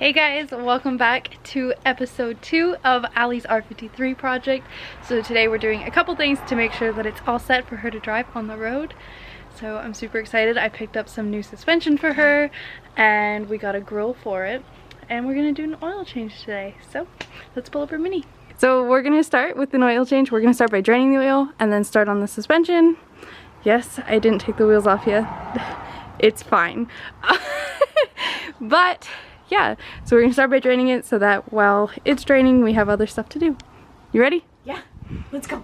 Hey guys, welcome back to episode 2 of Allis R53 project. So today we're doing a couple things to make sure that it's all set for her to drive on the road. So I'm super excited. I picked up some new suspension for her and we got a Grille for it. And we're gonna do an oil change today. So let's pull up her Mini. So we're gonna start with an oil change. We're gonna start by draining the oil and then start on the suspension. Yes, I didn't take the wheels off yet. It's fine. But yeah, so we're gonna start by draining it so that while it's draining, we have other stuff to do. You ready? Yeah, let's go.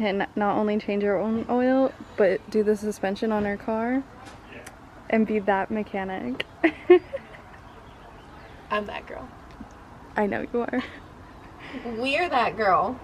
And not only change our own oil, but do the suspension on our car and be that mechanic. I'm that girl. I know you are. We're that girl.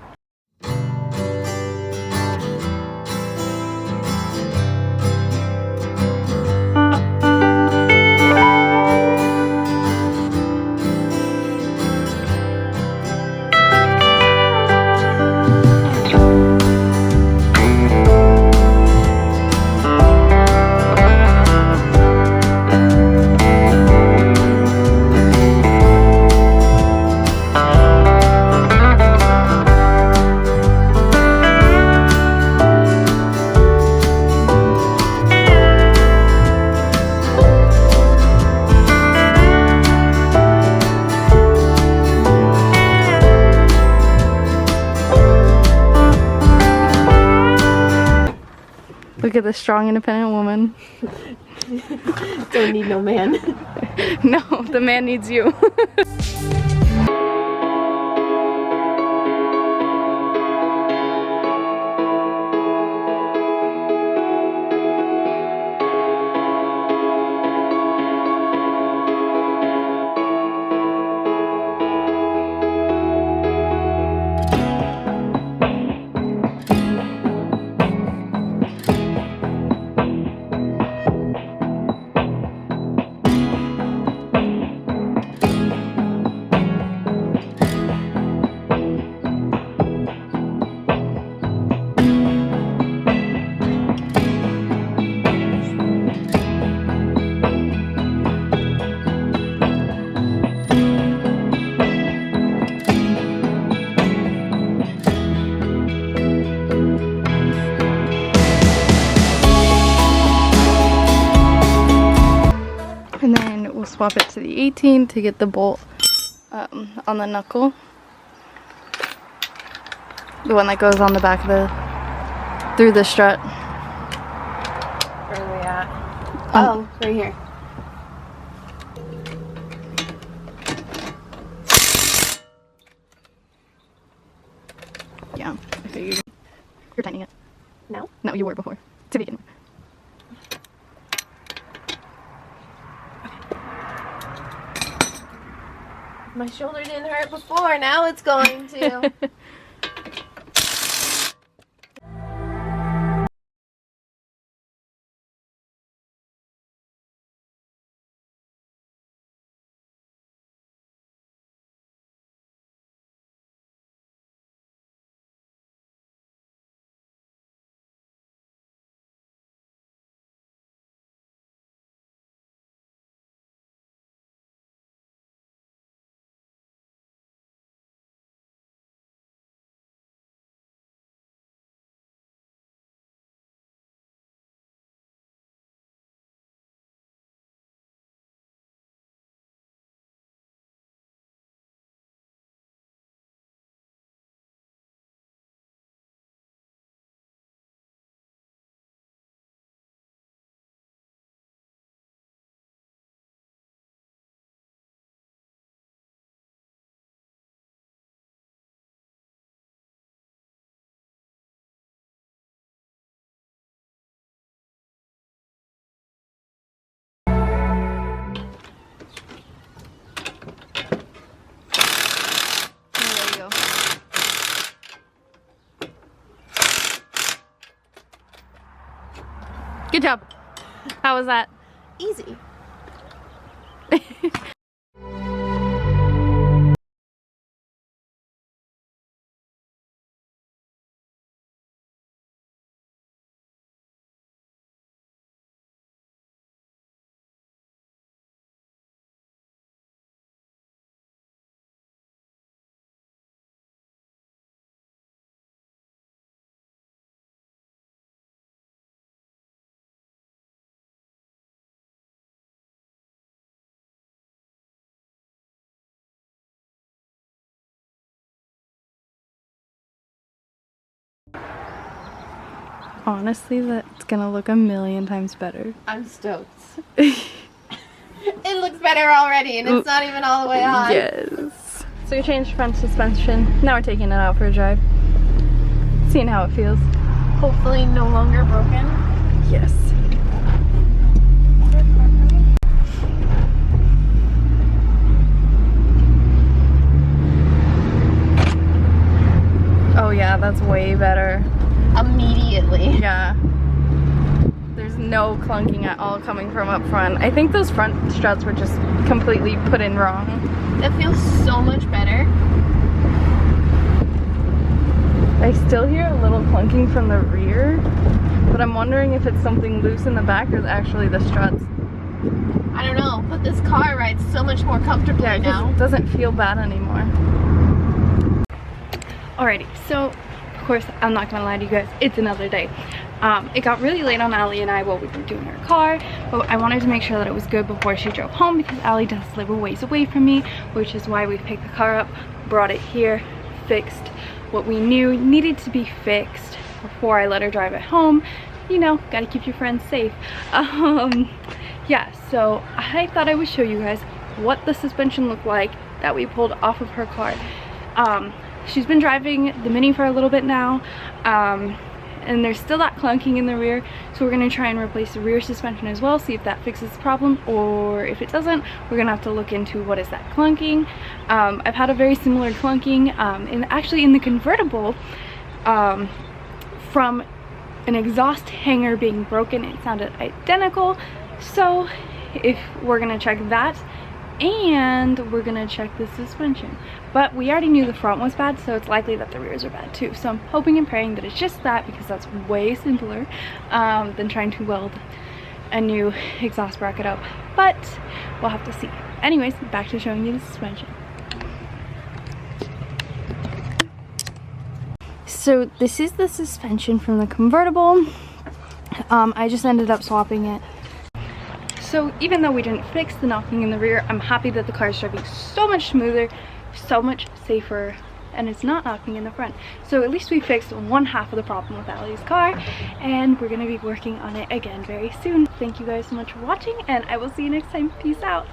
Look at this strong, independent woman. Don't need no man. No, the man needs you. And then we'll swap it to the 18 to get the bolt on the knuckle. The one that goes on the back of through the strut. Where are we at? Oh, right here. Yeah, I figured. You're tightening it. No? No, you were before. To begin with. My shoulder didn't hurt before, now it's going to. Good job. How was that? Easy. Honestly, that's gonna look a million times better. I'm stoked. It looks better already, and it's not even all the way on. Yes. So we changed front suspension. Now we're taking it out for a drive. Seeing how it feels. Hopefully no longer broken. Yes. Oh yeah, that's way better. Immediately. Yeah. There's no clunking at all coming from up front. I think those front struts were just completely put in wrong. That feels so much better. I still hear a little clunking from the rear, but I'm wondering if it's something loose in the back or actually the struts. I don't know, but this car rides so much more comfortably now. It doesn't feel bad anymore. Alrighty, so of course I'm not gonna lie to you guys, it's another day. It got really late on Allie and I while we were doing her car, but I wanted to make sure that it was good before she drove home because Allie does live a ways away from me, which is why we picked the car up, brought it here, fixed what we knew needed to be fixed before I let her drive it home. You know, gotta keep your friends safe. Yeah, so I thought I would show you guys what the suspension looked like that we pulled off of her car. She's been driving the Mini for a little bit now, and there's still that clunking in the rear, so we're going to try and replace the rear suspension as well, see if that fixes the problem, or if it doesn't, we're going to have to look into what is that clunking. I've had a very similar clunking actually in the convertible from an exhaust hanger being broken. It sounded identical, so if we're going to check that, and we're gonna check the suspension. But we already knew the front was bad, so it's likely that the rears are bad too. So I'm hoping and praying that it's just that, because that's way simpler than trying to weld a new exhaust bracket up. But we'll have to see. Anyways, back to showing you the suspension. So this is the suspension from the convertible. I just ended up swapping it. So even though we didn't fix the knocking in the rear, I'm happy that the car is driving so much smoother, so much safer, and it's not knocking in the front. So at least we fixed one half of the problem with Allie's car, and we're going to be working on it again very soon. Thank you guys so much for watching, and I will see you next time. Peace out.